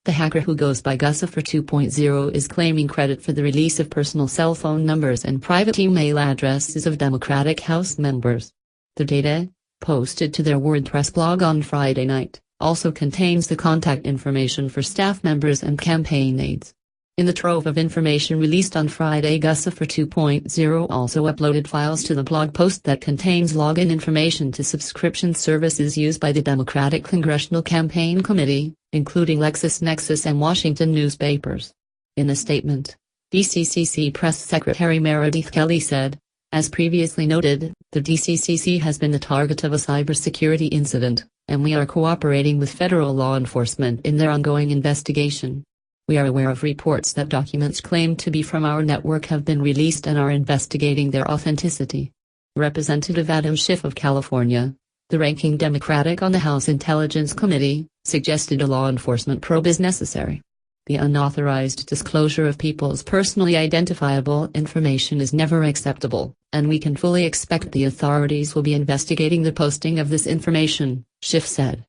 The hacker who goes by Guccifer 2.0 is claiming credit for the release of personal cell phone numbers and private email addresses of Democratic House members. The data, posted to their WordPress blog on Friday night, also contains the contact information for staff members and campaign aides. In the trove of information released on Friday, Guccifer 2.0 also uploaded files to the blog post that contains login information to subscription services used by the Democratic Congressional Campaign Committee, including LexisNexis and Washington newspapers. In a statement, DCCC Press Secretary Meredith Kelly said, "As previously noted, the DCCC has been the target of a cybersecurity incident, and we are cooperating with federal law enforcement in their ongoing investigation. We are aware of reports that documents claimed to be from our network have been released and are investigating their authenticity." Representative Adam Schiff of California, the ranking Democratic on the House Intelligence Committee, suggested a law enforcement probe is necessary. The unauthorized disclosure of people's personally identifiable information is never acceptable, and we can fully expect the authorities will be investigating the posting of this information, Schiff said.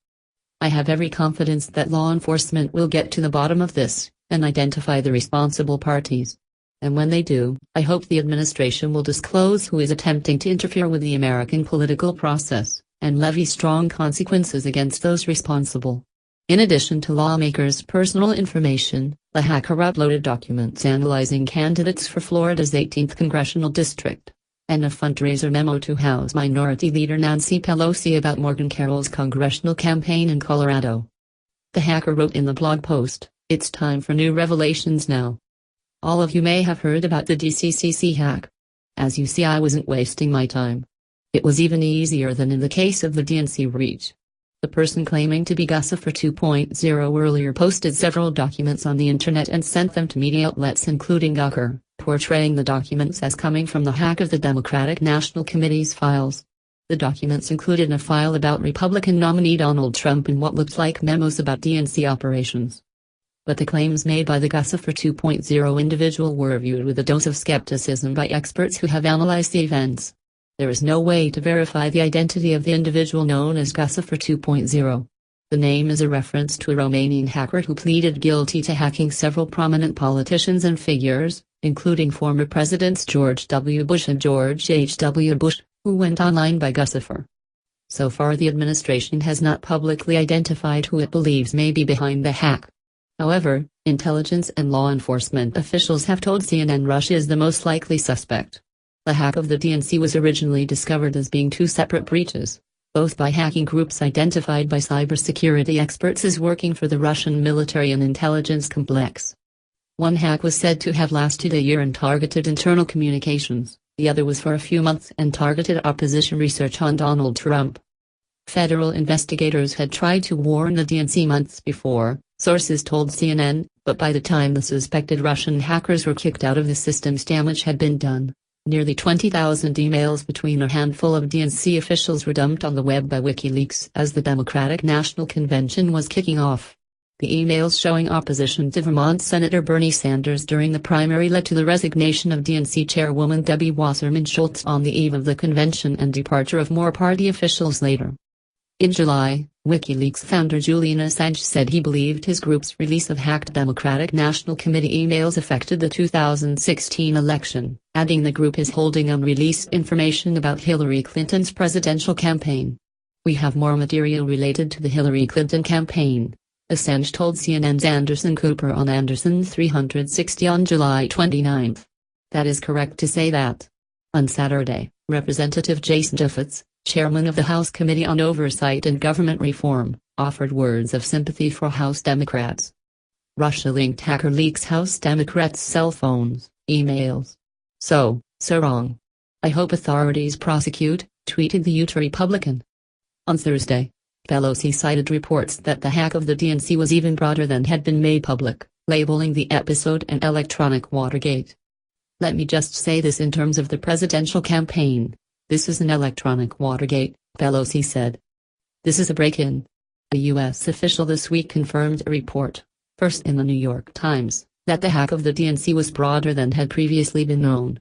"I have every confidence that law enforcement will get to the bottom of this, and identify the responsible parties. And when they do, I hope the administration will disclose who is attempting to interfere with the American political process, and levy strong consequences against those responsible." In addition to lawmakers' personal information, the hacker uploaded documents analyzing candidates for Florida's 18th congressional district, and a fundraiser memo to House Minority Leader Nancy Pelosi about Morgan Carroll's congressional campaign in Colorado. The hacker wrote in the blog post, "It's time for new revelations now. All of you may have heard about the DCCC hack. As you see, I wasn't wasting my time. It was even easier than in the case of the DNC breach." The person claiming to be Guccifer 2.0 earlier posted several documents on the internet and sent them to media outlets including Gawker, portraying the documents as coming from the hack of the Democratic National Committee's files. The documents included a file about Republican nominee Donald Trump and what looked like memos about DNC operations. But the claims made by the Guccifer 2.0 individual were viewed with a dose of skepticism by experts who have analyzed the events. There is no way to verify the identity of the individual known as Guccifer 2.0. The name is a reference to a Romanian hacker who pleaded guilty to hacking several prominent politicians and figures, including former Presidents George W. Bush and George H. W. Bush, who went online by Guccifer. So far, the administration has not publicly identified who it believes may be behind the hack. However, intelligence and law enforcement officials have told CNN Russia is the most likely suspect. The hack of the DNC was originally discovered as being two separate breaches, both by hacking groups identified by cybersecurity experts as working for the Russian military and intelligence complex. One hack was said to have lasted a year and targeted internal communications, the other was for a few months and targeted opposition research on Donald Trump. Federal investigators had tried to warn the DNC months before, sources told CNN, but by the time the suspected Russian hackers were kicked out of the systems, damage had been done. Nearly 20,000 emails between a handful of DNC officials were dumped on the web by WikiLeaks as the Democratic National Convention was kicking off. The emails showing opposition to Vermont Senator Bernie Sanders during the primary led to the resignation of DNC chairwoman Debbie Wasserman Schultz on the eve of the convention and departure of more party officials later. In July, WikiLeaks founder Julian Assange said he believed his group's release of hacked Democratic National Committee emails affected the 2016 election, adding the group is holding unreleased information about Hillary Clinton's presidential campaign. "We have more material related to the Hillary Clinton campaign," Assange told CNN's Anderson Cooper on Anderson 360 on July 29. "That is correct to say that." On Saturday, Representative Jason Chaffetz, chairman of the House Committee on Oversight and Government Reform, offered words of sympathy for House Democrats. Russia-linked hacker leaks House Democrats' cell phones, emails. So wrong. I hope authorities prosecute, tweeted the Utah Republican. On Thursday, Pelosi cited reports that the hack of the DNC was even broader than had been made public, labeling the episode an electronic Watergate. "Let me just say this in terms of the presidential campaign. This is an electronic Watergate," Pelosi said. "This is a break-in." A U.S. official this week confirmed a report, first in the New York Times, that the hack of the DNC was broader than had previously been known.